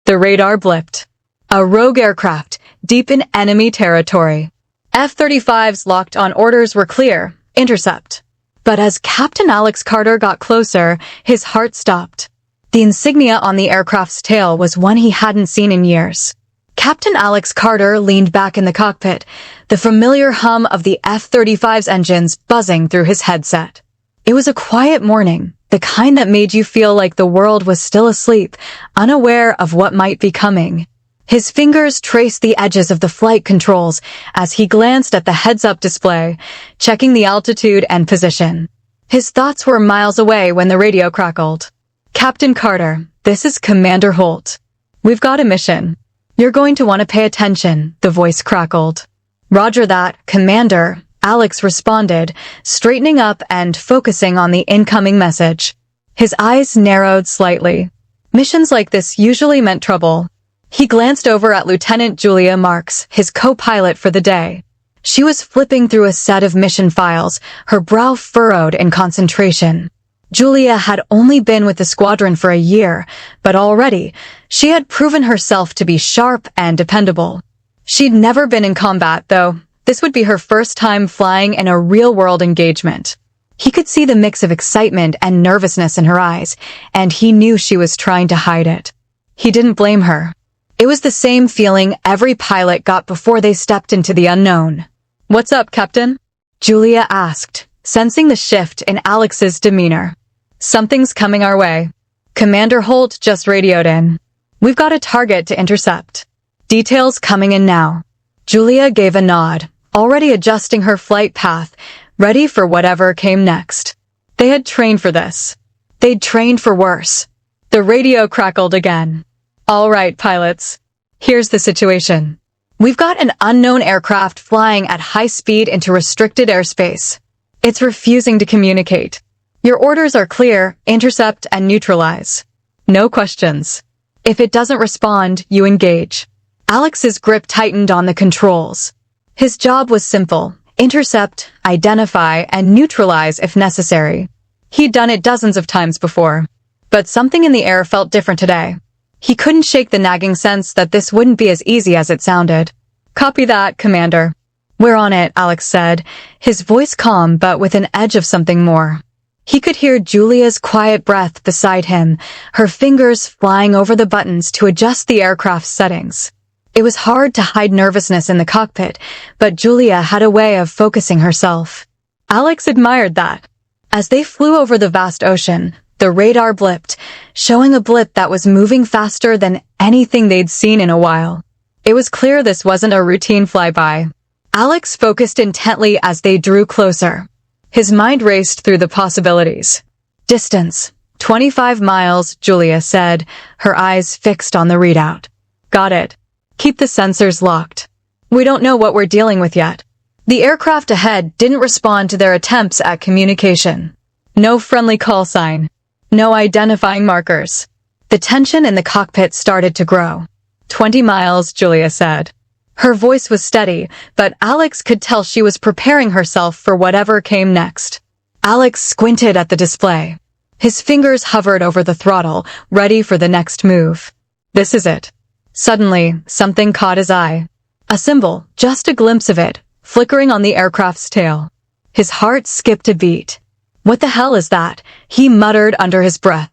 The radar blipped. A rogue aircraft, deep in enemy territory. F-35s locked on orders were clear, intercept. But as Captain Alex Carter got closer, his heart stopped. The insignia on the aircraft's tail was one he hadn't seen in years. Captain Alex Carter leaned back in the cockpit, the familiar hum of the F-35's engines buzzing through his headset. It was a quiet morning, the kind that made you feel like the world was still asleep, unaware of what might be coming. His fingers traced the edges of the flight controls as he glanced at the heads-up display, checking the altitude and position. His thoughts were miles away when the radio crackled. "Captain Carter, this is Commander Holt. We've got a mission. You're going to want to pay attention," the voice crackled. "Roger that, Commander," Alex responded, straightening up and focusing on the incoming message. His eyes narrowed slightly. Missions like this usually meant trouble. He glanced over at Lieutenant Julia Marks, his co-pilot for the day. She was flipping through a set of mission files, her brow furrowed in concentration. Julia had only been with the squadron for a year, but already, she had proven herself to be sharp and dependable. She'd never been in combat, though. This would be her first time flying in a real-world engagement. He could see the mix of excitement and nervousness in her eyes, and he knew she was trying to hide it. He didn't blame her. It was the same feeling every pilot got before they stepped into the unknown. "What's up, Captain?" Julia asked, sensing the shift in Alex's demeanor. "Something's coming our way. Commander Holt just radioed in. We've got a target to intercept. Details coming in now." Julia gave a nod, already adjusting her flight path, ready for whatever came next. They had trained for this. They'd trained for worse. The radio crackled again. "All right, pilots. Here's the situation. We've got an unknown aircraft flying at high speed into restricted airspace. It's refusing to communicate. Your orders are clear, intercept and neutralize. No questions. If it doesn't respond, you engage." Alex's grip tightened on the controls. His job was simple: intercept, identify, and neutralize if necessary. He'd done it dozens of times before. But something in the air felt different today. He couldn't shake the nagging sense that this wouldn't be as easy as it sounded. "Copy that, Commander." "We're on it," Alex said, his voice calm but with an edge of something more. He could hear Julia's quiet breath beside him, her fingers flying over the buttons to adjust the aircraft's settings. It was hard to hide nervousness in the cockpit, but Julia had a way of focusing herself. Alex admired that. As they flew over the vast ocean, the radar blipped, showing a blip that was moving faster than anything they'd seen in a while. It was clear this wasn't a routine flyby. Alex focused intently as they drew closer. His mind raced through the possibilities. "Distance, 25 miles, Julia said, her eyes fixed on the readout. "Got it. Keep the sensors locked. We don't know what we're dealing with yet." The aircraft ahead didn't respond to their attempts at communication. No friendly call sign. No identifying markers. The tension in the cockpit started to grow. 20 miles, Julia said. Her voice was steady, but Alex could tell she was preparing herself for whatever came next. Alex squinted at the display. His fingers hovered over the throttle, ready for the next move. This is it. Suddenly, something caught his eye. A symbol, just a glimpse of it, flickering on the aircraft's tail. His heart skipped a beat. "What the hell is that?" he muttered under his breath.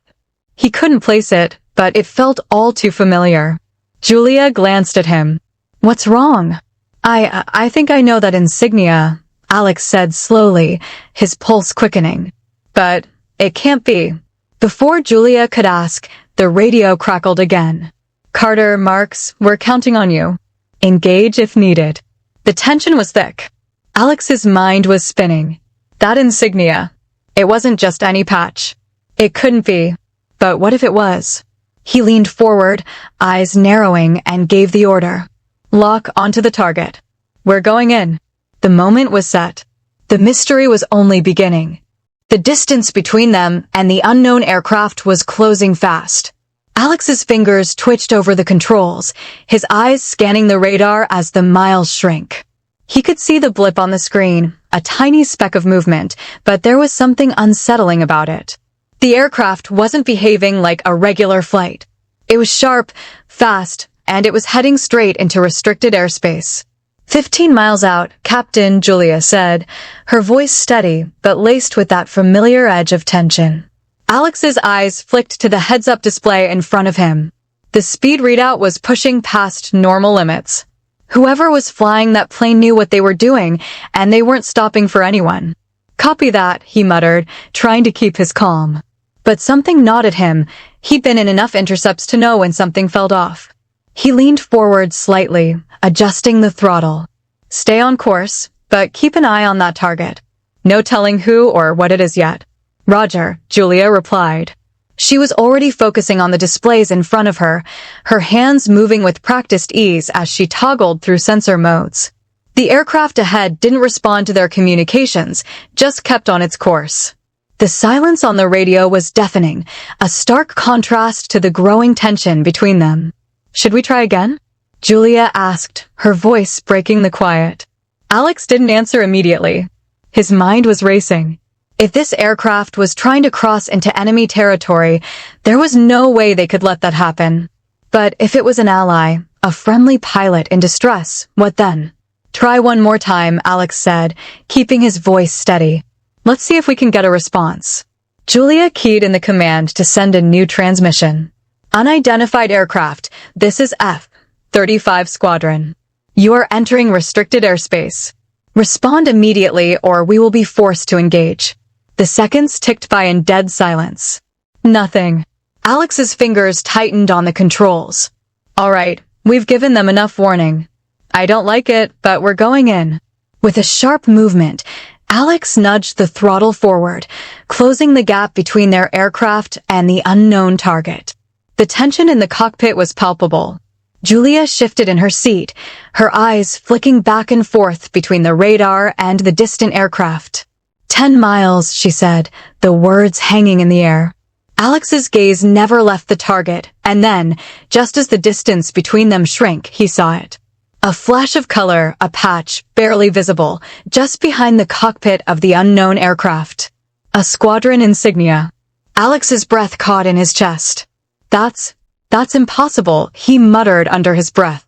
He couldn't place it, but it felt all too familiar. Julia glanced at him. "What's wrong?" I think I know that insignia," Alex said slowly, his pulse quickening. "But it can't be." Before Julia could ask, the radio crackled again. "Carter, Marks, we're counting on you. Engage if needed." The tension was thick. Alex's mind was spinning. That insignia. It wasn't just any patch. It couldn't be. But what if it was? He leaned forward, eyes narrowing, and gave the order. "Lock onto the target. We're going in." The moment was set. The mystery was only beginning. The distance between them and the unknown aircraft was closing fast. Alex's fingers twitched over the controls, his eyes scanning the radar as the miles shrank. He could see the blip on the screen, a tiny speck of movement, but there was something unsettling about it. The aircraft wasn't behaving like a regular flight. It was sharp, fast, and it was heading straight into restricted airspace. 15 miles out, Captain, Julia said, her voice steady but laced with that familiar edge of tension. Alex's eyes flicked to the heads-up display in front of him. The speed readout was pushing past normal limits. Whoever was flying that plane knew what they were doing, and they weren't stopping for anyone. "Copy that," he muttered, trying to keep his calm. But something gnawed at him. He'd been in enough intercepts to know when something felt off. He leaned forward slightly, adjusting the throttle. "Stay on course, but keep an eye on that target. No telling who or what it is yet." "Roger," Julia replied. She was already focusing on the displays in front of her, her hands moving with practiced ease as she toggled through sensor modes. The aircraft ahead didn't respond to their communications, just kept on its course. The silence on the radio was deafening, a stark contrast to the growing tension between them. "Should we try again?" Julia asked, her voice breaking the quiet. Alex didn't answer immediately. His mind was racing. If this aircraft was trying to cross into enemy territory, there was no way they could let that happen. But if it was an ally, a friendly pilot in distress, what then? "Try one more time," Alex said, keeping his voice steady. "Let's see if we can get a response." Julia keyed in the command to send a new transmission. "Unidentified aircraft, this is F-35 Squadron. You are entering restricted airspace. Respond immediately or we will be forced to engage." The seconds ticked by in dead silence. Nothing. Alex's fingers tightened on the controls. "All right, we've given them enough warning. I don't like it, but we're going in." With a sharp movement, Alex nudged the throttle forward, closing the gap between their aircraft and the unknown target. The tension in the cockpit was palpable. Julia shifted in her seat, her eyes flicking back and forth between the radar and the distant aircraft. 10 miles, she said, the words hanging in the air. Alex's gaze never left the target, and then, just as the distance between them shrank, he saw it. A flash of color, a patch, barely visible, just behind the cockpit of the unknown aircraft. A Squadron insignia. Alex's breath caught in his chest. That's impossible, he muttered under his breath.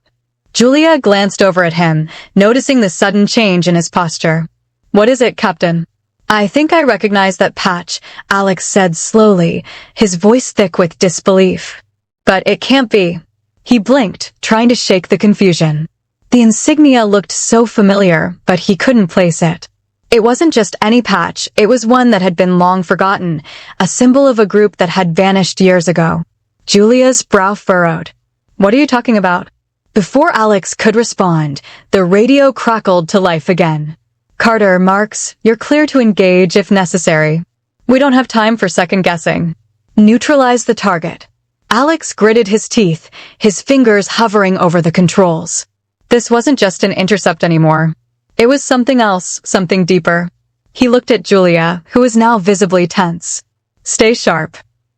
Julia glanced over at him, noticing the sudden change in his posture. "What is it, Captain?" "I think I recognize that patch," Alex said slowly, his voice thick with disbelief. "But it can't be." He blinked, trying to shake the confusion. The insignia looked so familiar, but he couldn't place it. It wasn't just any patch, it was one that had been long forgotten, a symbol of a group that had vanished years ago. Julia's brow furrowed. "What are you talking about?" Before Alex could respond, the radio crackled to life again. "Carter, Marks, you're clear to engage if necessary. We don't have time for second-guessing. Neutralize the target." Alex gritted his teeth, his fingers hovering over the controls. This wasn't just an intercept anymore. It was something else, something deeper. He looked at Julia, who was now visibly tense. "Stay sharp.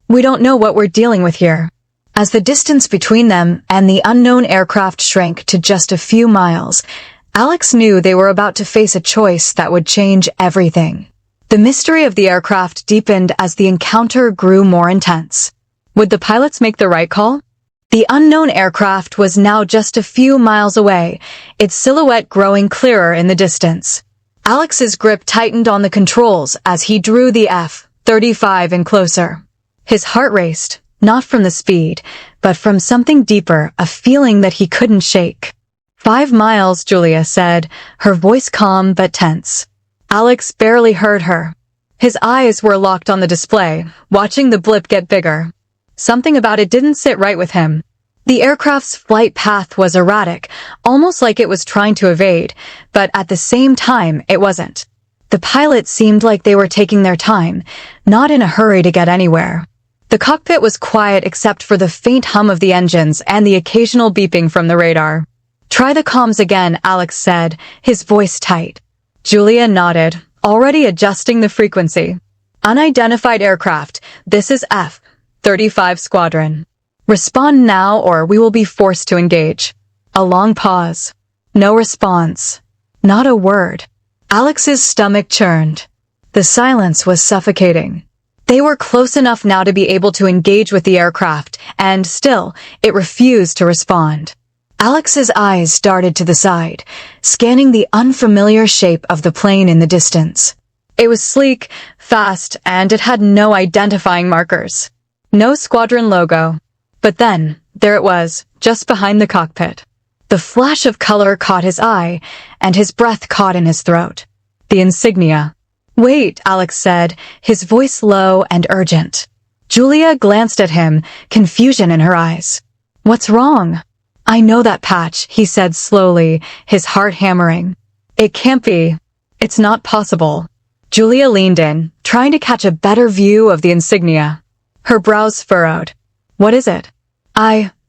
We don't know what we're dealing with here." As the distance between them and the unknown aircraft shrank to just a few miles, Alex knew they were about to face a choice that would change everything. The mystery of the aircraft deepened as the encounter grew more intense. Would the pilots make the right call? The unknown aircraft was now just a few miles away, its silhouette growing clearer in the distance. Alex's grip tightened on the controls as he drew the F-35 in closer. His heart raced, not from the speed, but from something deeper, a feeling that he couldn't shake. 5 miles, Julia said, her voice calm but tense. Alex barely heard her. His eyes were locked on the display, watching the blip get bigger. Something about it didn't sit right with him. The aircraft's flight path was erratic, almost like it was trying to evade, but at the same time, it wasn't. The pilots seemed like they were taking their time, not in a hurry to get anywhere. The cockpit was quiet except for the faint hum of the engines and the occasional beeping from the radar. "Try the comms again," Alex said, his voice tight. Julia nodded, already adjusting the frequency. "Unidentified aircraft, this is F-35 Squadron. Respond now or we will be forced to engage." A long pause. No response. Not a word. Alex's stomach churned. The silence was suffocating. They were close enough now to be able to engage with the aircraft, and still, it refused to respond. Alex's eyes darted to the side, scanning the unfamiliar shape of the plane in the distance. It was sleek, fast, and it had no identifying markers. No Squadron logo. But then, there it was, just behind the cockpit. The flash of color caught his eye, and his breath caught in his throat. The insignia. "Wait," Alex said, his voice low and urgent. Julia glanced at him, confusion in her eyes. "What's wrong?" "I know that patch," he said slowly, his heart hammering. "It can't be. It's not possible." Julia leaned in, trying to catch a better view of the insignia. Her brows furrowed. "What is it?"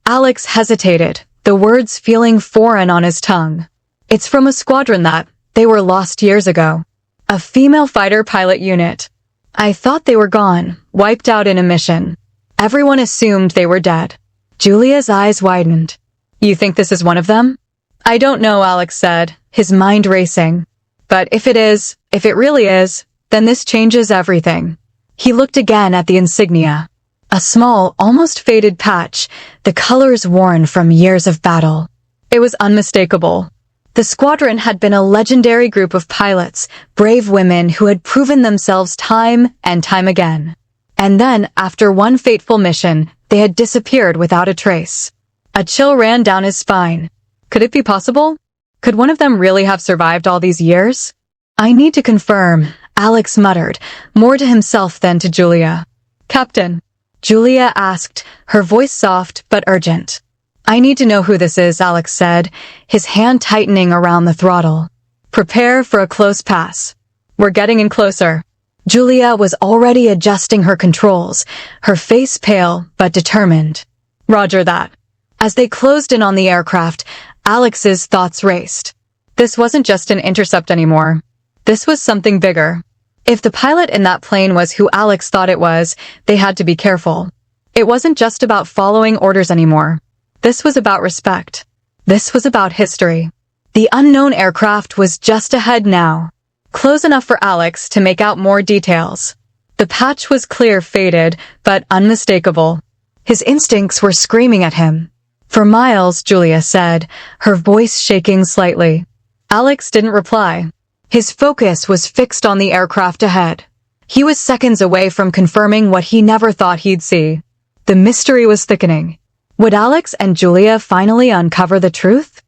Alex hesitated, the words feeling foreign on his tongue. "It's from a squadron they were lost years ago. A female fighter pilot unit. I thought they were gone, wiped out in a mission. Everyone assumed they were dead." Julia's eyes widened. "You think this is one of them?" "I don't know," Alex said, his mind racing. "But if it really is, then this changes everything." He looked again at the insignia. A small, almost faded patch, the colors worn from years of battle. It was unmistakable. The squadron had been a legendary group of pilots, brave women who had proven themselves time and time again. And then, after one fateful mission, they had disappeared without a trace. A chill ran down his spine. Could it be possible? Could one of them really have survived all these years? "I need to confirm," Alex muttered, more to himself than to Julia. "Captain," Julia asked, her voice soft but urgent. "I need to know who this is," Alex said, his hand tightening around the throttle. "Prepare for a close pass. We're getting in closer." Julia was already adjusting her controls, her face pale but determined. "Roger that." As they closed in on the aircraft, Alex's thoughts raced. This wasn't just an intercept anymore. This was something bigger. If the pilot in that plane was who Alex thought it was, they had to be careful. It wasn't just about following orders anymore. This was about respect. This was about history. The unknown aircraft was just ahead now, close enough for Alex to make out more details. The patch was clear, faded, but unmistakable. His instincts were screaming at him. "For miles," Julia said, her voice shaking slightly. Alex didn't reply. His focus was fixed on the aircraft ahead. He was seconds away from confirming what he never thought he'd see. The mystery was thickening. Would Alex and Julia finally uncover the truth?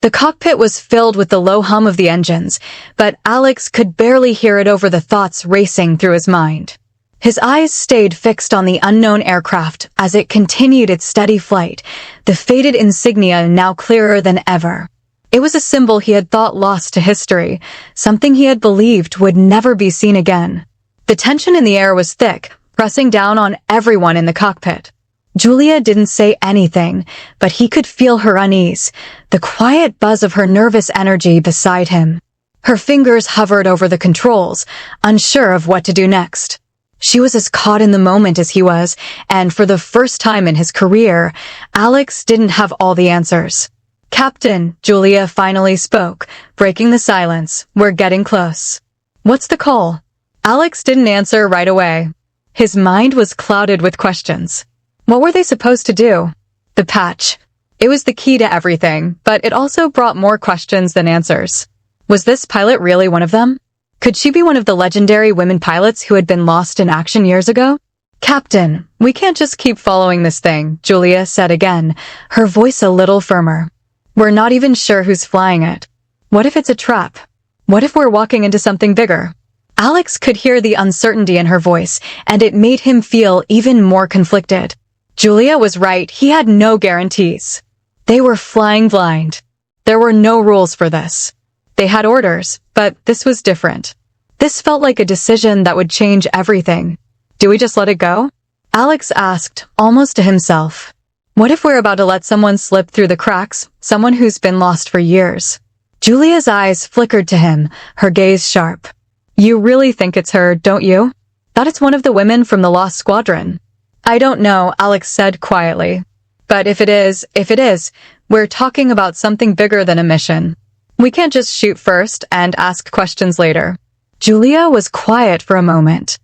The cockpit was filled with the low hum of the engines, but Alex could barely hear it over the thoughts racing through his mind. His eyes stayed fixed on the unknown aircraft as it continued its steady flight, the faded insignia now clearer than ever. It was a symbol he had thought lost to history, something he had believed would never be seen again. The tension in the air was thick, pressing down on everyone in the cockpit. Julia didn't say anything, but he could feel her unease, the quiet buzz of her nervous energy beside him. Her fingers hovered over the controls, unsure of what to do next. She was as caught in the moment as he was, and for the first time in his career, Alex didn't have all the answers. "Captain," Julia finally spoke, breaking the silence. "We're getting close." "What's the call?" Alex didn't answer right away. His mind was clouded with questions. What were they supposed to do? The patch. It was the key to everything, but it also brought more questions than answers. Was this pilot really one of them? Could she be one of the legendary women pilots who had been lost in action years ago? "Captain, we can't just keep following this thing," Julia said again, her voice a little firmer. "We're not even sure who's flying it. What if it's a trap? What if we're walking into something bigger?" Alex could hear the uncertainty in her voice, and it made him feel even more conflicted. Julia was right, he had no guarantees. They were flying blind. There were no rules for this. They had orders, but this was different. This felt like a decision that would change everything. "Do we just let it go?" Alex asked, almost to himself. What if we're about to let someone slip through the cracks, someone who's been lost for years? Julia's eyes flickered to him, her gaze sharp. "You really think it's her, don't you? That it's one of the women from the Lost Squadron?" "I don't know," Alex said quietly. "But if it is, we're talking about something bigger than a mission. We can't just shoot first and ask questions later." Julia was quiet for a moment.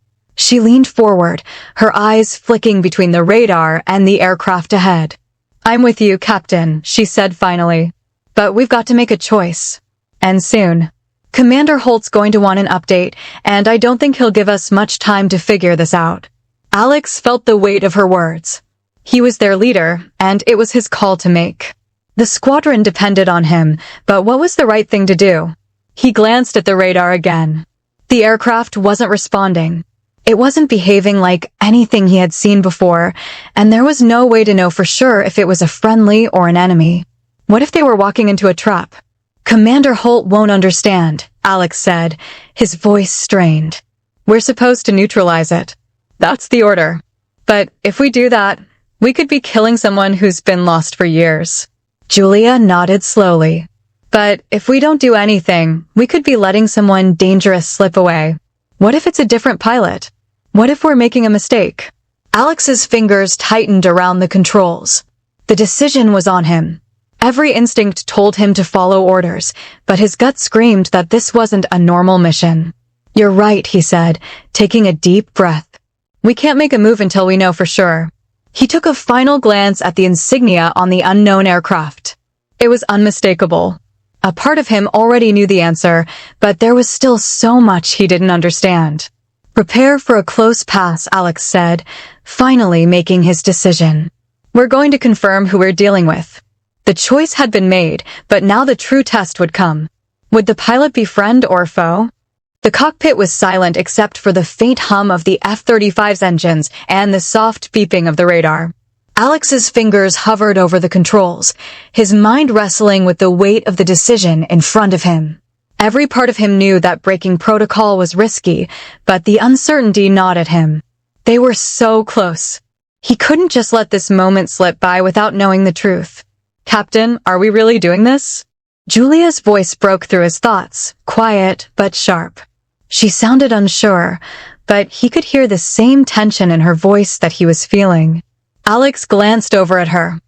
She leaned forward, her eyes flicking between the radar and the aircraft ahead. "I'm with you, Captain," she said finally. "But we've got to make a choice. And soon. Commander Holt's going to want an update, and I don't think he'll give us much time to figure this out." Alex felt the weight of her words. He was their leader, and it was his call to make. The squadron depended on him, but what was the right thing to do? He glanced at the radar again. The aircraft wasn't responding. It wasn't behaving like anything he had seen before, and there was no way to know for sure if it was a friendly or an enemy. What if they were walking into a trap? "Commander Holt won't understand," Alex said, his voice strained. "We're supposed to neutralize it. That's the order. But if we do that, we could be killing someone who's been lost for years." Julia nodded slowly. "But if we don't do anything, we could be letting someone dangerous slip away. What if it's a different pilot? What if we're making a mistake?" Alex's fingers tightened around the controls. The decision was on him. Every instinct told him to follow orders, but his gut screamed that this wasn't a normal mission. "You're right," he said, taking a deep breath. "We can't make a move until we know for sure." He took a final glance at the insignia on the unknown aircraft. It was unmistakable. A part of him already knew the answer, but there was still so much he didn't understand. "Prepare for a close pass," Alex said, finally making his decision. "We're going to confirm who we're dealing with." The choice had been made, but now the true test would come. Would the pilot be friend or foe? The cockpit was silent except for the faint hum of the F-35's engines and the soft beeping of the radar. Alex's fingers hovered over the controls, his mind wrestling with the weight of the decision in front of him. Every part of him knew that breaking protocol was risky, but the uncertainty gnawed at him. They were so close. He couldn't just let this moment slip by without knowing the truth. "Captain, are we really doing this?" Julia's voice broke through his thoughts, quiet but sharp. She sounded unsure, but he could hear the same tension in her voice that he was feeling. Alex glanced over at her.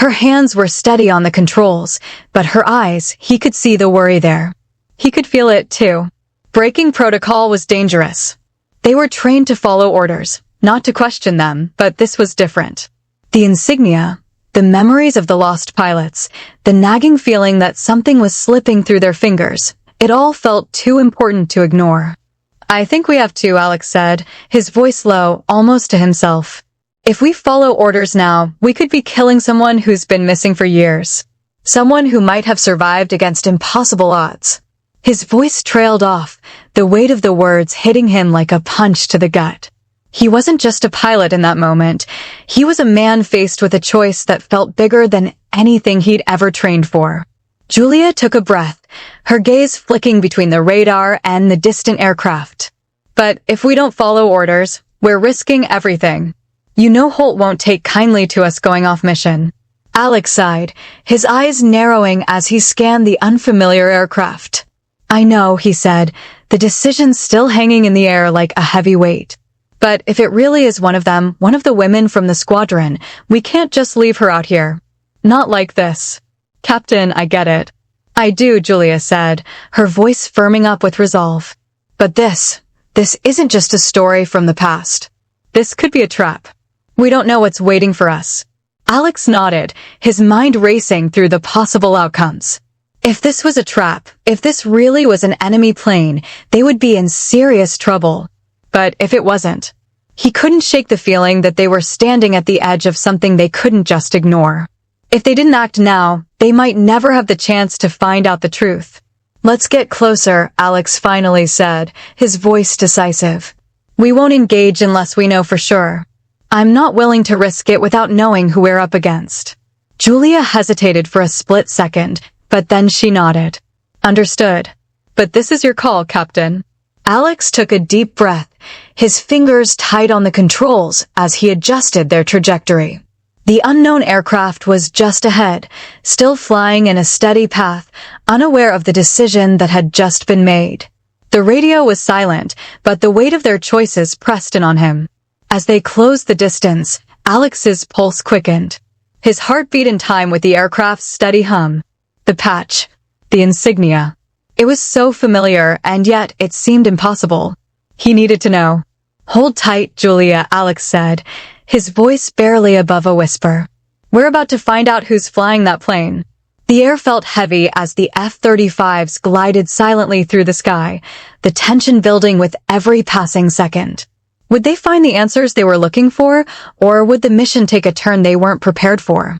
Her hands were steady on the controls, but her eyes, he could see the worry there. He could feel it too. Breaking protocol was dangerous. They were trained to follow orders, not to question them, but this was different. The insignia, the memories of the lost pilots, the nagging feeling that something was slipping through their fingers, it all felt too important to ignore. "I think we have to," Alex said, his voice low, almost to himself. "If we follow orders now, we could be killing someone who's been missing for years. Someone who might have survived against impossible odds." His voice trailed off, the weight of the words hitting him like a punch to the gut. He wasn't just a pilot in that moment. He was a man faced with a choice that felt bigger than anything he'd ever trained for. Julia took a breath, her gaze flicking between the radar and the distant aircraft. "But if we don't follow orders, we're risking everything. You know Holt won't take kindly to us going off mission." Alex sighed, his eyes narrowing as he scanned the unfamiliar aircraft. "I know," he said, the decision still hanging in the air like a heavy weight. "But if it really is one of them, one of the women from the squadron, we can't just leave her out here. Not like this." "Captain, I get it." "I do," Julia said, her voice firming up with resolve. "But this isn't just a story from the past. This could be a trap. We don't know what's waiting for us." Alex nodded, his mind racing through the possible outcomes. If this was a trap, if this really was an enemy plane, they would be in serious trouble. But if it wasn't, he couldn't shake the feeling that they were standing at the edge of something they couldn't just ignore. If they didn't act now, they might never have the chance to find out the truth. "Let's get closer," Alex finally said, his voice decisive. "We won't engage unless we know for sure. I'm not willing to risk it without knowing who we're up against." Julia hesitated for a split second, but then she nodded. "Understood. But this is your call, Captain." Alex took a deep breath, his fingers tight on the controls as he adjusted their trajectory. The unknown aircraft was just ahead, still flying in a steady path, unaware of the decision that had just been made. The radio was silent, but the weight of their choices pressed in on him. As they closed the distance, Alex's pulse quickened. His heart beat in time with the aircraft's steady hum. The patch, the insignia. It was so familiar, and yet it seemed impossible. He needed to know. Hold tight, Julia, Alex said, his voice barely above a whisper. We're about to find out who's flying that plane. The air felt heavy as the F-35s glided silently through the sky, the tension building with every passing second. Would they find the answers they were looking for, or would the mission take a turn they weren't prepared for?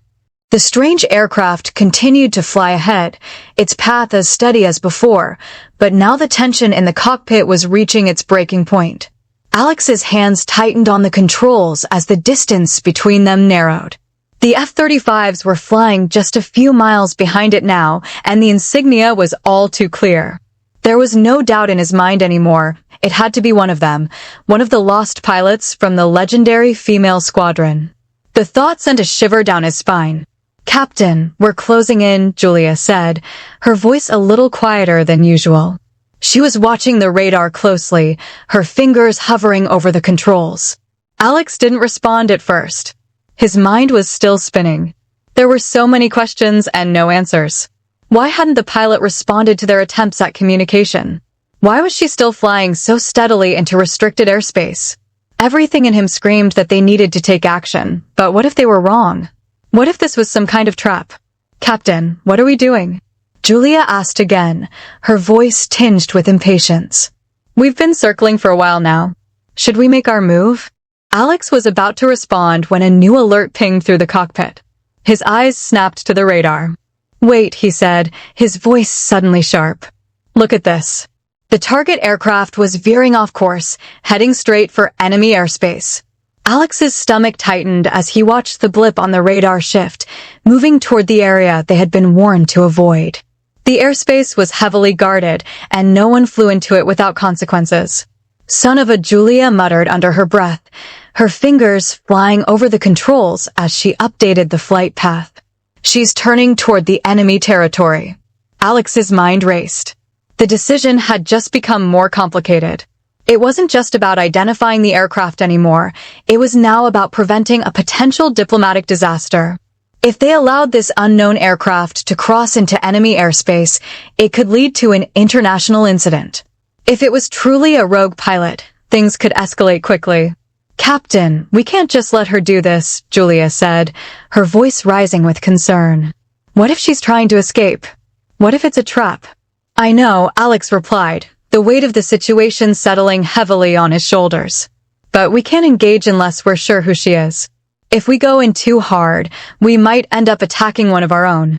The strange aircraft continued to fly ahead, its path as steady as before, but now the tension in the cockpit was reaching its breaking point. Alex's hands tightened on the controls as the distance between them narrowed. The F-35s were flying just a few miles behind it now, and the insignia was all too clear. There was no doubt in his mind anymore. It had to be one of them, one of the lost pilots from the legendary female squadron. The thought sent a shiver down his spine. "Captain, we're closing in," Julia said, her voice a little quieter than usual. She was watching the radar closely, her fingers hovering over the controls. Alex didn't respond at first. His mind was still spinning. There were so many questions and no answers. Why hadn't the pilot responded to their attempts at communication? Why was she still flying so steadily into restricted airspace? Everything in him screamed that they needed to take action, but what if they were wrong? What if this was some kind of trap? "Captain, what are we doing?" Julia asked again, her voice tinged with impatience. "We've been circling for a while now. Should we make our move?" Alex was about to respond when a new alert pinged through the cockpit. His eyes snapped to the radar. "Wait," he said, his voice suddenly sharp. "Look at this." The target aircraft was veering off course, heading straight for enemy airspace. Alex's stomach tightened as he watched the blip on the radar shift, moving toward the area they had been warned to avoid. The airspace was heavily guarded, and no one flew into it without consequences. "Son of a," Julia muttered under her breath, her fingers flying over the controls as she updated the flight path. "She's turning toward the enemy territory." Alex's mind raced. The decision had just become more complicated. It wasn't just about identifying the aircraft anymore. It was now about preventing a potential diplomatic disaster. If they allowed this unknown aircraft to cross into enemy airspace, it could lead to an international incident. If it was truly a rogue pilot, things could escalate quickly. "Captain, we can't just let her do this," Julia said, her voice rising with concern. "What if she's trying to escape? What if it's a trap?" "I know," Alex replied, the weight of the situation settling heavily on his shoulders. "But we can't engage unless we're sure who she is. If we go in too hard, we might end up attacking one of our own."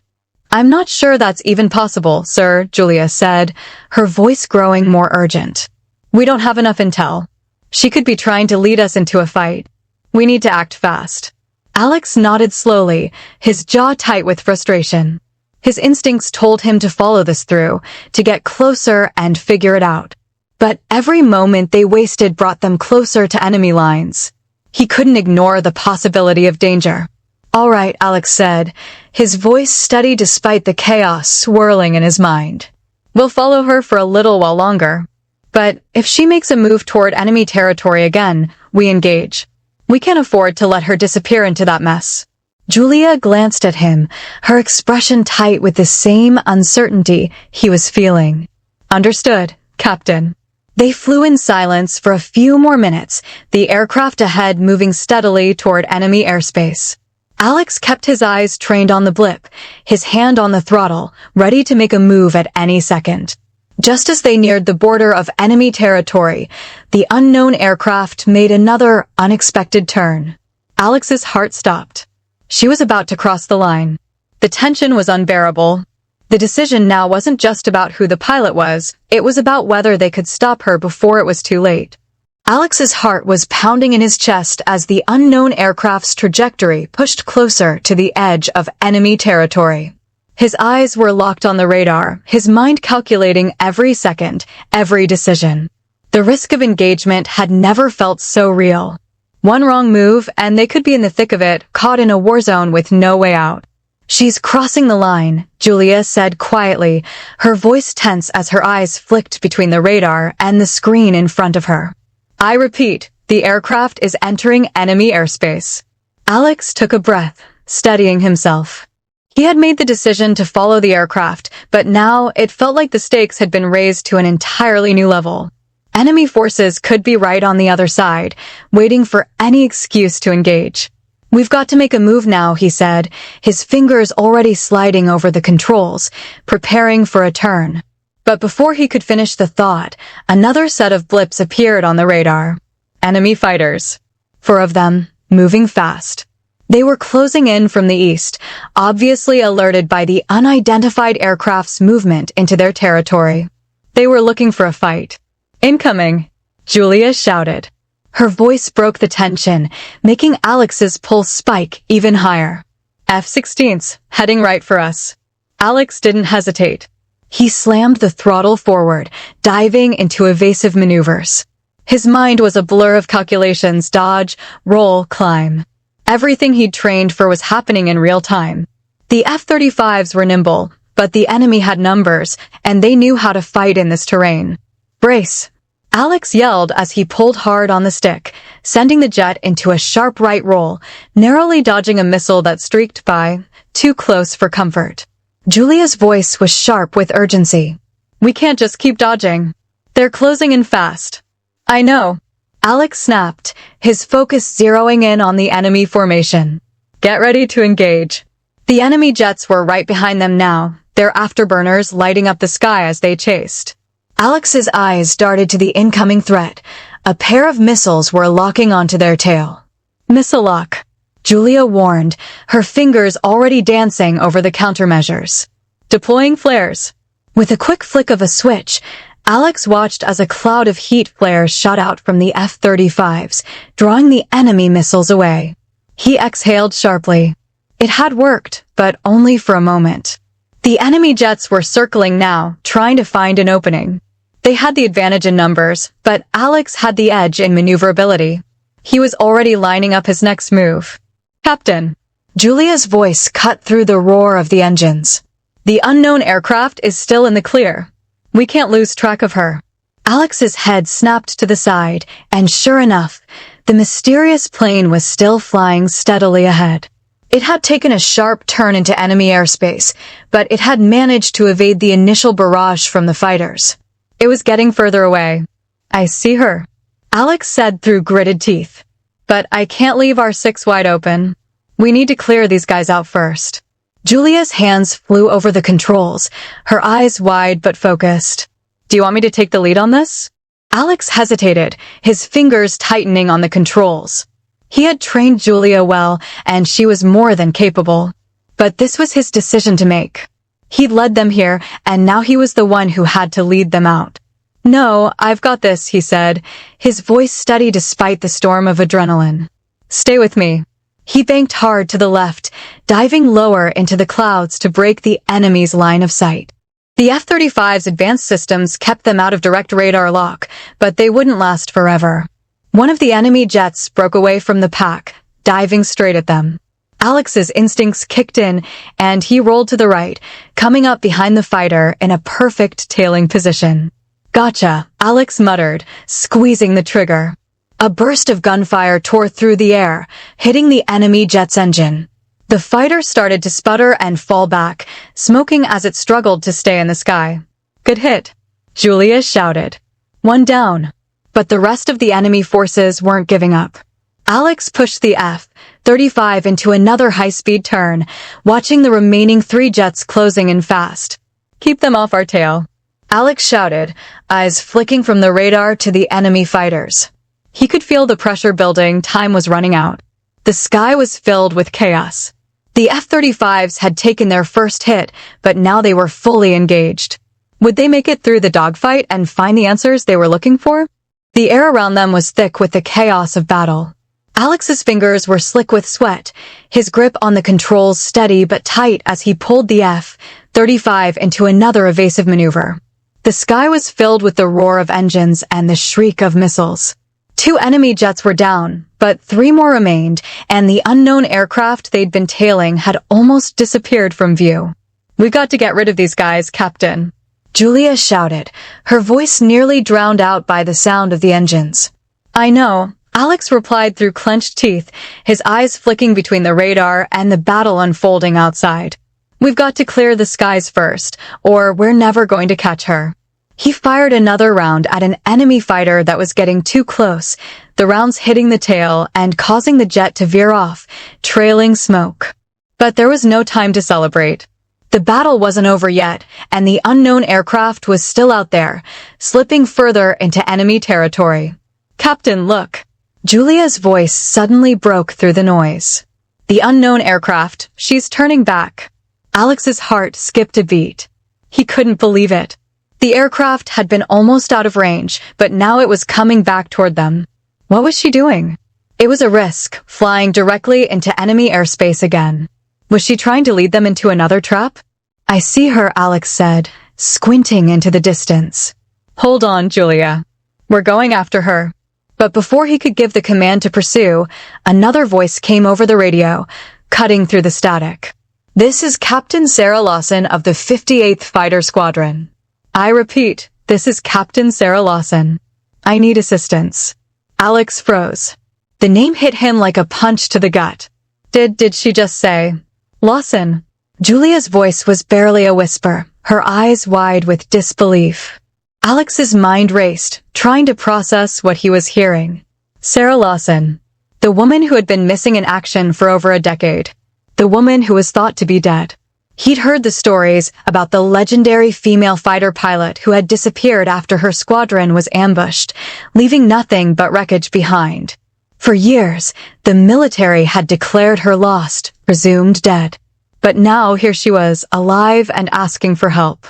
"I'm not sure that's even possible, sir," Julia said, her voice growing more urgent. "We don't have enough intel. She could be trying to lead us into a fight. We need to act fast." Alex nodded slowly, his jaw tight with frustration. His instincts told him to follow this through, to get closer and figure it out. But every moment they wasted brought them closer to enemy lines. He couldn't ignore the possibility of danger. "All right," Alex said, his voice steady despite the chaos swirling in his mind. "We'll follow her for a little while longer. But if she makes a move toward enemy territory again, we engage. We can't afford to let her disappear into that mess." Julia glanced at him, her expression tight with the same uncertainty he was feeling. "Understood, Captain." They flew in silence for a few more minutes, the aircraft ahead moving steadily toward enemy airspace. Alex kept his eyes trained on the blip, his hand on the throttle, ready to make a move at any second. Just as they neared the border of enemy territory, the unknown aircraft made another unexpected turn. Alex's heart stopped. She was about to cross the line. The tension was unbearable. The decision now wasn't just about who the pilot was, it was about whether they could stop her before it was too late. Alex's heart was pounding in his chest as the unknown aircraft's trajectory pushed closer to the edge of enemy territory. His eyes were locked on the radar, his mind calculating every second, every decision. The risk of engagement had never felt so real. One wrong move, and they could be in the thick of it, caught in a war zone with no way out. "She's crossing the line," Julia said quietly, her voice tense as her eyes flicked between the radar and the screen in front of her. "I repeat, the aircraft is entering enemy airspace." Alex took a breath, steadying himself. He had made the decision to follow the aircraft, but now it felt like the stakes had been raised to an entirely new level. Enemy forces could be right on the other side, waiting for any excuse to engage. "We've got to make a move now," he said, his fingers already sliding over the controls, preparing for a turn. But before he could finish the thought, another set of blips appeared on the radar. Enemy fighters. 4 of them, moving fast. They were closing in from the east, obviously alerted by the unidentified aircraft's movement into their territory. They were looking for a fight. "Incoming!" Julia shouted. Her voice broke the tension, making Alex's pulse spike even higher. "F-16s, heading right for us." Alex didn't hesitate. He slammed the throttle forward, diving into evasive maneuvers. His mind was a blur of calculations: dodge, roll, climb. Everything he'd trained for was happening in real time. The F-35s were nimble, but the enemy had numbers, and they knew how to fight in this terrain. "Brace!" Alex yelled as he pulled hard on the stick, sending the jet into a sharp right roll, narrowly dodging a missile that streaked by, too close for comfort. Julia's voice was sharp with urgency. "We can't just keep dodging. They're closing in fast." "I know." Alex snapped, his focus zeroing in on the enemy formation. "Get ready to engage." The enemy jets were right behind them now, their afterburners lighting up the sky as they chased. Alex's eyes darted to the incoming threat. A pair of missiles were locking onto their tail. "Missile lock," Julia warned, her fingers already dancing over the countermeasures. "Deploying flares." With a quick flick of a switch, Alex watched as a cloud of heat flares shot out from the F-35s, drawing the enemy missiles away. He exhaled sharply. It had worked, but only for a moment. The enemy jets were circling now, trying to find an opening. They had the advantage in numbers, but Alex had the edge in maneuverability. He was already lining up his next move. "Captain." Julia's voice cut through the roar of the engines. "The unknown aircraft is still in the clear. We can't lose track of her." Alex's head snapped to the side, and sure enough, the mysterious plane was still flying steadily ahead. It had taken a sharp turn into enemy airspace, but it had managed to evade the initial barrage from the fighters. It was getting further away. "I see her," Alex said through gritted teeth. "But I can't leave our 6 wide open. We need to clear these guys out first." Julia's hands flew over the controls, her eyes wide but focused. "Do you want me to take the lead on this?" Alex hesitated, his fingers tightening on the controls. He had trained Julia well, and she was more than capable. But this was his decision to make. He'd led them here, and now he was the one who had to lead them out. "No, I've got this," he said, his voice steady despite the storm of adrenaline. "Stay with me." He banked hard to the left, diving lower into the clouds to break the enemy's line of sight. The F-35's advanced systems kept them out of direct radar lock, but they wouldn't last forever. One of the enemy jets broke away from the pack, diving straight at them. Alex's instincts kicked in, and he rolled to the right, coming up behind the fighter in a perfect tailing position. "Gotcha," Alex muttered, squeezing the trigger. A burst of gunfire tore through the air, hitting the enemy jet's engine. The fighter started to sputter and fall back, smoking as it struggled to stay in the sky. "Good hit," Julia shouted. "One down." But the rest of the enemy forces weren't giving up. Alex pushed the F-35 into another high-speed turn, watching the remaining 3 jets closing in fast. "Keep them off our tail," Alex shouted, eyes flicking from the radar to the enemy fighters. He could feel the pressure building, time was running out. The sky was filled with chaos. The F-35s had taken their first hit, but now they were fully engaged. Would they make it through the dogfight and find the answers they were looking for? The air around them was thick with the chaos of battle. Alex's fingers were slick with sweat, his grip on the controls steady but tight as he pulled the F-35 into another evasive maneuver. The sky was filled with the roar of engines and the shriek of missiles. 2 enemy jets were down, but 3 more remained, and the unknown aircraft they'd been tailing had almost disappeared from view. "We've got to get rid of these guys, Captain," Julia shouted, her voice nearly drowned out by the sound of the engines. "I know," Alex replied through clenched teeth, his eyes flicking between the radar and the battle unfolding outside. "We've got to clear the skies first, or we're never going to catch her." He fired another round at an enemy fighter that was getting too close, the rounds hitting the tail and causing the jet to veer off, trailing smoke. But there was no time to celebrate. The battle wasn't over yet, and the unknown aircraft was still out there, slipping further into enemy territory. "Captain, look." Julia's voice suddenly broke through the noise. "The unknown aircraft, she's turning back." Alex's heart skipped a beat. He couldn't believe it. The aircraft had been almost out of range, but now it was coming back toward them. What was she doing? It was a risk, flying directly into enemy airspace again. Was she trying to lead them into another trap? "I see her," Alex said, squinting into the distance. "Hold on, Julia. We're going after her." But before he could give the command to pursue, another voice came over the radio, cutting through the static. "This is Captain Sarah Lawson of the 58th Fighter Squadron. I repeat, this is Captain Sarah Lawson. I need assistance." Alex froze. The name hit him like a punch to the gut. Did she just say, "Lawson"? Julia's voice was barely a whisper, her eyes wide with disbelief. Alex's mind raced, trying to process what he was hearing. Sarah Lawson. The woman who had been missing in action for over a decade. The woman who was thought to be dead. He'd heard the stories about the legendary female fighter pilot who had disappeared after her squadron was ambushed, leaving nothing but wreckage behind. For years, the military had declared her lost, presumed dead. But now here she was, alive and asking for help.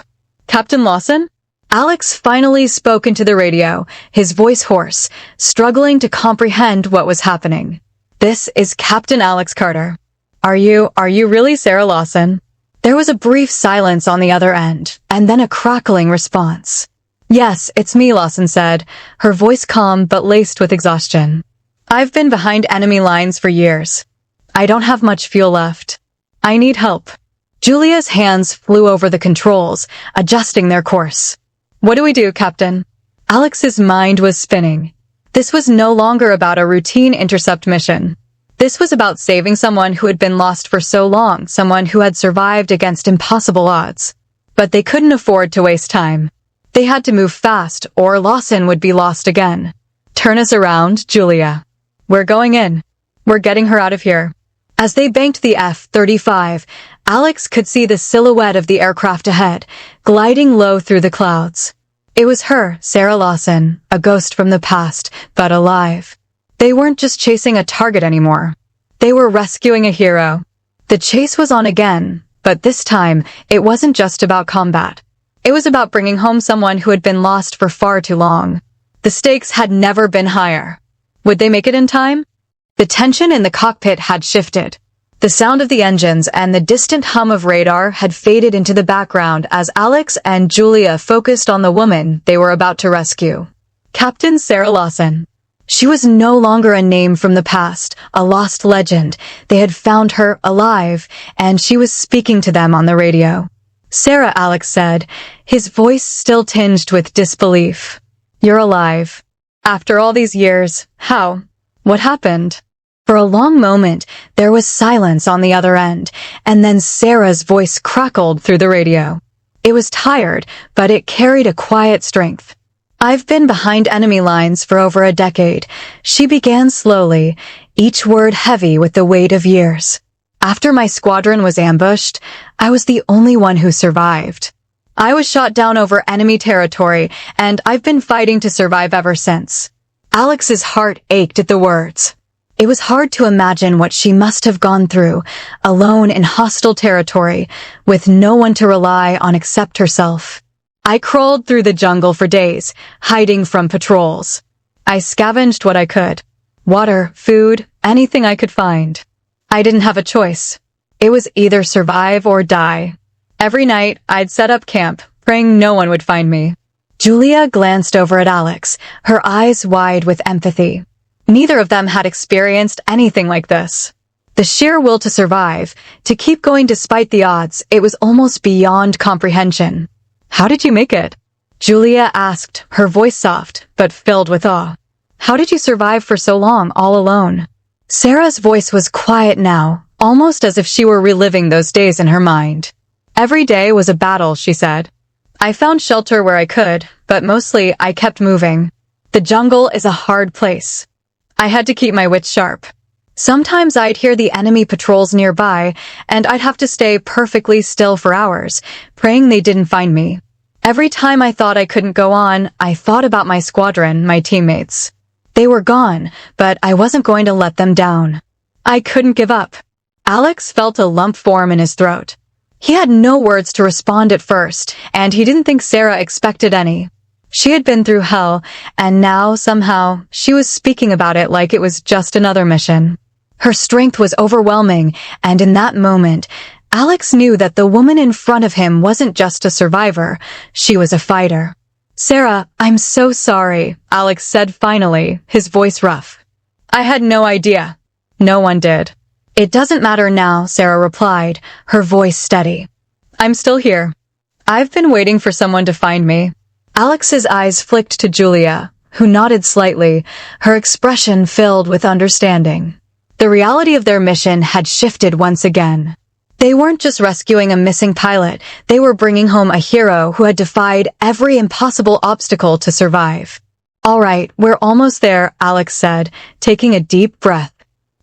"Captain Lawson?" Alex finally spoke into the radio, his voice hoarse, struggling to comprehend what was happening. "This is Captain Alex Carter. Are you really Sarah Lawson?" There was a brief silence on the other end, and then a crackling response. "Yes, it's me," Lawson said, her voice calm but laced with exhaustion. "I've been behind enemy lines for years. I don't have much fuel left. I need help." Julia's hands flew over the controls, adjusting their course. "What do we do, Captain?" Alex's mind was spinning. This was no longer about a routine intercept mission. This was about saving someone who had been lost for so long, someone who had survived against impossible odds. But they couldn't afford to waste time. They had to move fast, or Lawson would be lost again. "Turn us around, Julia. We're going in. We're getting her out of here." As they banked the F-35, Alex could see the silhouette of the aircraft ahead, gliding low through the clouds. It was her, Sarah Lawson, a ghost from the past, but alive. They weren't just chasing a target anymore. They were rescuing a hero. The chase was on again, but this time, it wasn't just about combat. It was about bringing home someone who had been lost for far too long. The stakes had never been higher. Would they make it in time? The tension in the cockpit had shifted. The sound of the engines and the distant hum of radar had faded into the background as Alex and Julia focused on the woman they were about to rescue. Captain Sarah Lawson. She was no longer a name from the past, a lost legend. They had found her alive, and she was speaking to them on the radio. "Sarah," Alex said, his voice still tinged with disbelief. "You're alive. After all these years, how? What happened?" For a long moment, there was silence on the other end, and then Sarah's voice crackled through the radio. It was tired, but it carried a quiet strength. "I've been behind enemy lines for over a decade," she began slowly, each word heavy with the weight of years. "After my squadron was ambushed, I was the only one who survived. I was shot down over enemy territory, and I've been fighting to survive ever since." Alex's heart ached at the words. It was hard to imagine what she must have gone through, alone in hostile territory, with no one to rely on except herself. "I crawled through the jungle for days, hiding from patrols. I scavenged what I could. Water, food, anything I could find. I didn't have a choice. It was either survive or die. Every night, I'd set up camp, praying no one would find me." Julia glanced over at Alex, her eyes wide with empathy. Neither of them had experienced anything like this. The sheer will to survive, to keep going despite the odds, it was almost beyond comprehension. "How did you make it?" Julia asked, her voice soft, but filled with awe. "How did you survive for so long, all alone?" Sarah's voice was quiet now, almost as if she were reliving those days in her mind. "Every day was a battle," she said. I found shelter where I could, but mostly I kept moving. The jungle is a hard place. I had to keep my wits sharp. Sometimes I'd hear the enemy patrols nearby, and I'd have to stay perfectly still for hours, praying they didn't find me. Every time I thought I couldn't go on, I thought about my squadron, my teammates. They were gone, but I wasn't going to let them down. I couldn't give up. Alex felt a lump form in his throat. He had no words to respond at first, and he didn't think Sarah expected any. She had been through hell, and now, somehow, she was speaking about it like it was just another mission. Her strength was overwhelming, and in that moment, Alex knew that the woman in front of him wasn't just a survivor, she was a fighter. "Sarah, I'm so sorry," Alex said finally, his voice rough. "I had no idea." No one did. "It doesn't matter now," Sarah replied, her voice steady. "I'm still here. I've been waiting for someone to find me." Alex's eyes flicked to Julia, who nodded slightly, her expression filled with understanding. The reality of their mission had shifted once again. They weren't just rescuing a missing pilot, they were bringing home a hero who had defied every impossible obstacle to survive. "All right, we're almost there," Alex said, taking a deep breath.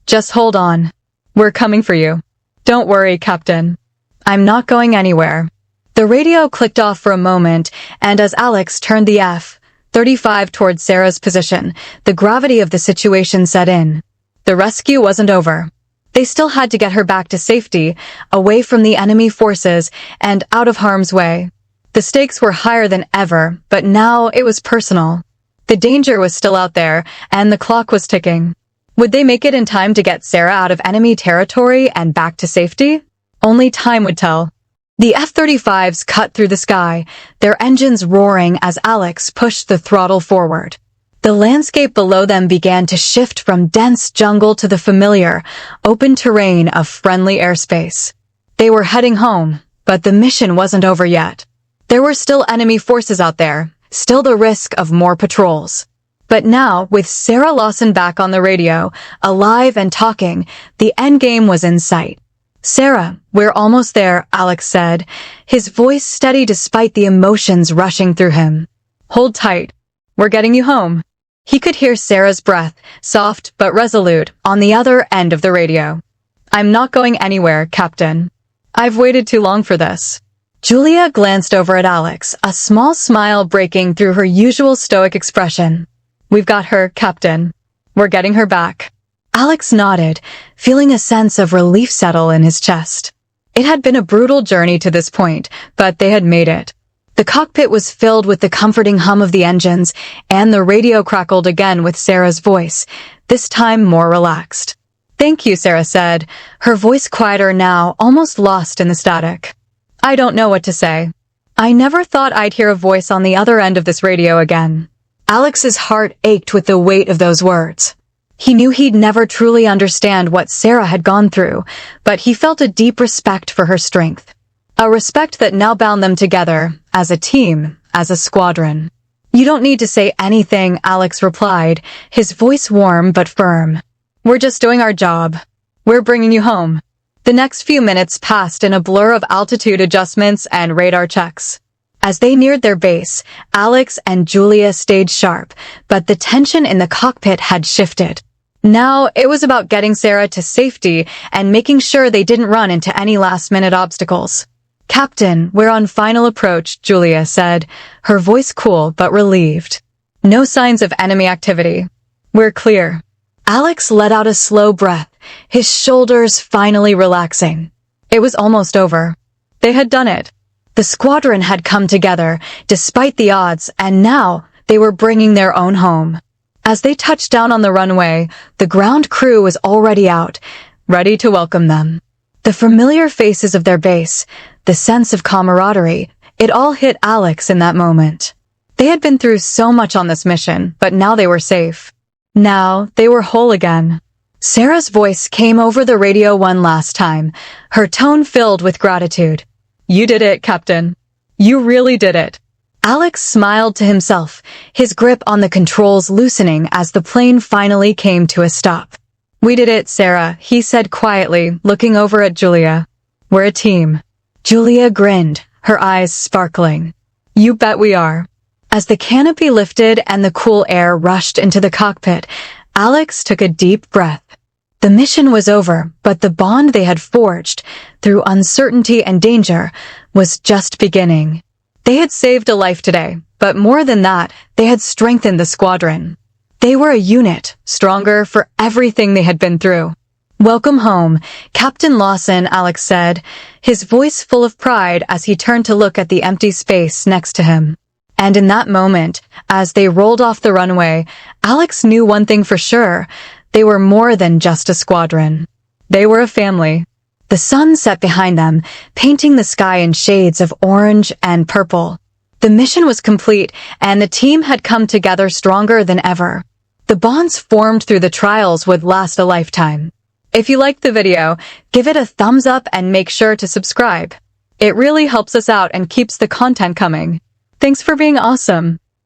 "Just hold on. We're coming for you. Don't worry, Captain. I'm not going anywhere." The radio clicked off for a moment, and as Alex turned the F-35 towards Sarah's position, the gravity of the situation set in. The rescue wasn't over. They still had to get her back to safety, away from the enemy forces, and out of harm's way. The stakes were higher than ever, but now it was personal. The danger was still out there, and the clock was ticking. Would they make it in time to get Sarah out of enemy territory and back to safety? Only time would tell. The F-35s cut through the sky, their engines roaring as Alex pushed the throttle forward. The landscape below them began to shift from dense jungle to the familiar, open terrain of friendly airspace. They were heading home, but the mission wasn't over yet. There were still enemy forces out there, still the risk of more patrols. But now, with Sarah Lawson back on the radio, alive and talking, the endgame was in sight. "Sarah, we're almost there," Alex said, his voice steady despite the emotions rushing through him. "Hold tight. We're getting you home." He could hear Sarah's breath, soft but resolute, on the other end of the radio. "I'm not going anywhere, Captain. I've waited too long for this." Julia glanced over at Alex, a small smile breaking through her usual stoic expression. "We've got her, Captain. We're getting her back." Alex nodded, feeling a sense of relief settle in his chest. It had been a brutal journey to this point, but they had made it. The cockpit was filled with the comforting hum of the engines, and the radio crackled again with Sarah's voice, this time more relaxed. "Thank you," Sarah said, her voice quieter now, almost lost in the static. "I don't know what to say. I never thought I'd hear a voice on the other end of this radio again." Alex's heart ached with the weight of those words. He knew he'd never truly understand what Sarah had gone through, but he felt a deep respect for her strength. A respect that now bound them together, as a team, as a squadron. "You don't need to say anything," Alex replied, his voice warm but firm. "We're just doing our job. We're bringing you home." The next few minutes passed in a blur of altitude adjustments and radar checks. As they neared their base, Alex and Julia stayed sharp, but the tension in the cockpit had shifted. Now it was about getting Sarah to safety and making sure they didn't run into any last-minute obstacles. "Captain, we're on final approach," Julia said, her voice cool but relieved. "No signs of enemy activity. We're clear." Alex let out a slow breath, his shoulders finally relaxing. It was almost over. They had done it. The squadron had come together, despite the odds, and now they were bringing their own home. As they touched down on the runway, the ground crew was already out, ready to welcome them. The familiar faces of their base, the sense of camaraderie, it all hit Alex in that moment. They had been through so much on this mission, but now they were safe. Now they were whole again. Sarah's voice came over the radio one last time, her tone filled with gratitude. "You did it, Captain. You really did it." Alex smiled to himself, his grip on the controls loosening as the plane finally came to a stop. "We did it, Sarah," he said quietly, looking over at Julia. "We're a team." Julia grinned, her eyes sparkling. You bet we are. As the canopy lifted and the cool air rushed into the cockpit, Alex took a deep breath. The mission was over, but the bond they had forged, through uncertainty and danger, was just beginning. They had saved a life today, but more than that, they had strengthened the squadron. They were a unit, stronger for everything they had been through. "Welcome home, Captain Lawson," Alex said, his voice full of pride as he turned to look at the empty space next to him. And in that moment, as they rolled off the runway, Alex knew one thing for sure. They were more than just a squadron. They were a family. The sun set behind them, painting the sky in shades of orange and purple. The mission was complete, and the team had come together stronger than ever. The bonds formed through the trials would last a lifetime. If you liked the video, give it a thumbs up and make sure to subscribe. It really helps us out and keeps the content coming. Thanks for being awesome.